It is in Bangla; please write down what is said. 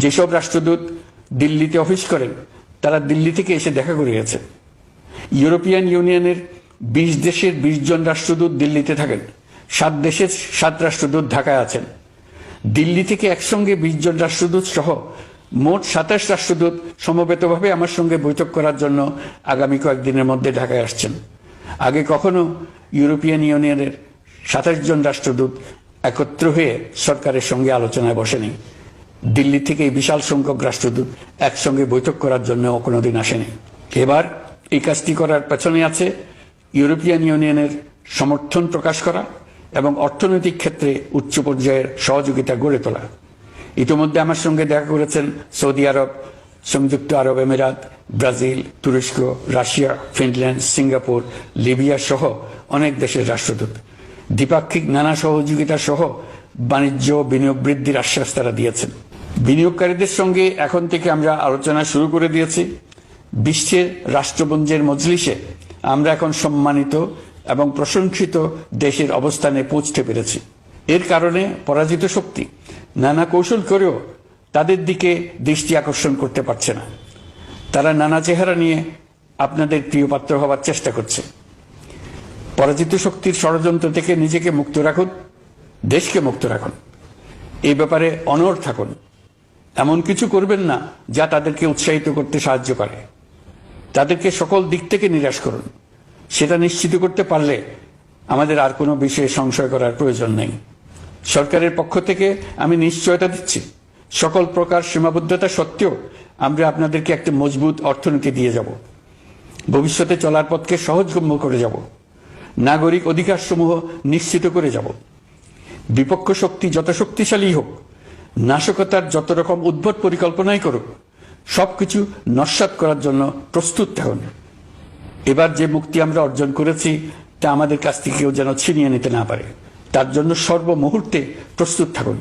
যেসব রাষ্ট্রদূত দিল্লিতে অফিস করেন তারা দিল্লি থেকে এসে দেখা করে গেছে। ইউরোপিয়ান ইউনিয়নের 20 দেশের 20 জন রাষ্ট্রদূত দিল্লিতে থাকেন, 7 দেশের 7 রাষ্ট্রদূত ঢাকায় আছেন। দিল্লি থেকে একসঙ্গে 20 জন রাষ্ট্রদূত সহ মোট 27 রাষ্ট্রদূত সমবেতভাবে আমার সঙ্গে বৈঠক করার জন্য আগামী কয়েকদিনের মধ্যে ঢাকায় আসছেন। আগে কখনো ইউরোপিয়ান ইউনিয়নের 27 জন রাষ্ট্রদূত একত্র হয়ে সরকারের সঙ্গে আলোচনায় বসেনি। দিল্লি থেকে এই বিশাল সংখ্যক রাষ্ট্রদূত একসঙ্গে বৈঠক করার জন্য কোনোদিন আসেনি। এবার এই কাজটি করার পেছনে আছে ইউরোপিয়ান ইউনিয়নের সমর্থন প্রকাশ করা এবং অর্থনৈতিক ক্ষেত্রে উচ্চ পর্যায়ের সহযোগিতা গড়ে তোলা। ইতিমধ্যে আমার সঙ্গে দেখা করেছেন সৌদি আরব, সংযুক্ত আরব আমিরাত, ব্রাজিল, তুরস্ক, রাশিয়া, ফিনল্যান্ড, সিঙ্গাপুর, লিবিয়া সহ অনেক দেশের রাষ্ট্রদূত। দ্বিপাক্ষিক নানা সহযোগিতা সহ বাণিজ্য বিনিয়োগ বৃদ্ধির আশ্বাস তারা দিয়েছেন। বিনিয়োগকারীদের সঙ্গে এখন থেকে আমরা আলোচনা শুরু করে দিয়েছি। বিশ্বের রাষ্ট্রপুঞ্জের মজলিসে আমরা এখন সম্মানিত এবং প্রশংসিত দেশের অবস্থানে পৌঁছতে পেরেছি। এর কারণে পরাজিত শক্তি নানা কৌশল করেও তাদের দিকে দৃষ্টি আকর্ষণ করতে পারছে না। তারা নানা চেহারা নিয়ে আপনাদের প্রিয় পাত্র হওয়ার চেষ্টা করছে। পরাজিত শক্তির ষড়যন্ত্র থেকে নিজেকে মুক্ত রাখুন, দেশকে মুক্ত রাখুন। এই ব্যাপারে অনড় থাকুন। এমন কিছু করবেন না যা তাদেরকে উৎসাহিত করতে সাহায্য করে। তাদেরকে সকল দিক থেকে নিরাশ করুন। সেটা নিশ্চিত করতে পারলে আমাদের আর কোনো বিষয়ে সংশয় করার প্রয়োজন নেই। সরকারের পক্ষ থেকে আমি নিশ্চয়তা দিচ্ছি, সকল প্রকার সীমাবদ্ধতা সত্ত্বেও আমরা আপনাদেরকে একটি মজবুত অর্থনীতি দিয়ে যাব। ভবিষ্যতে চলার পথকে সহজগম্য করে যাব। নাগরিক অধিকারসমূহ নিশ্চিত করে যাব। বিপক্ষ শক্তি যত শক্তিশালী হোক, নাশকতার যত রকম উদ্ভট পরিকল্পনাই করুক, সবকিছু নস্যাৎ করার জন্য প্রস্তুত থাকুন। এবার যে মুক্তি আমরা অর্জন করেছি তা আমাদের কাছ থেকে কেউ যেন ছিনিয়ে নিতে না পারে, তার জন্য সর্বমুহূর্তে প্রস্তুত থাকুন।